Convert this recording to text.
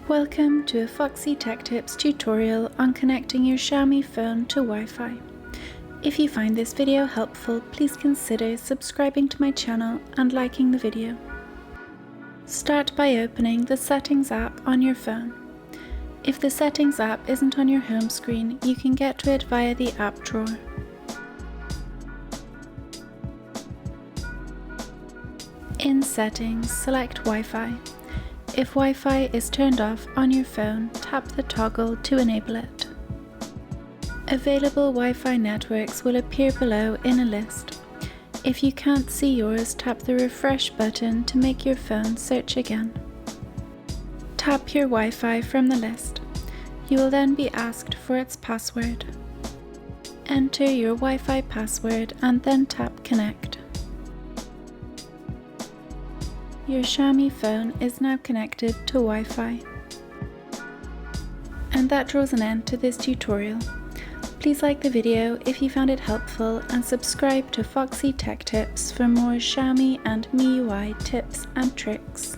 Welcome to a Foxy Tech Tips tutorial on connecting your Xiaomi phone to Wi-Fi. If you find this video helpful, please consider subscribing to my channel and liking the video. Start by opening the Settings app on your phone. If the Settings app isn't on your home screen, you can get to it via the app drawer. In Settings, select Wi-Fi. If Wi-Fi is turned off on your phone, tap the toggle to enable it. Available Wi-Fi networks will appear below in a list. If you can't see yours, tap the refresh button to make your phone search again. Tap your Wi-Fi from the list. You will then be asked for its password. Enter your Wi-Fi password and then tap Connect. Your Xiaomi phone is now connected to Wi-Fi. And that draws an end to this tutorial. Please like the video if you found it helpful and subscribe to Foxy Tech Tips for more Xiaomi and MIUI tips and tricks.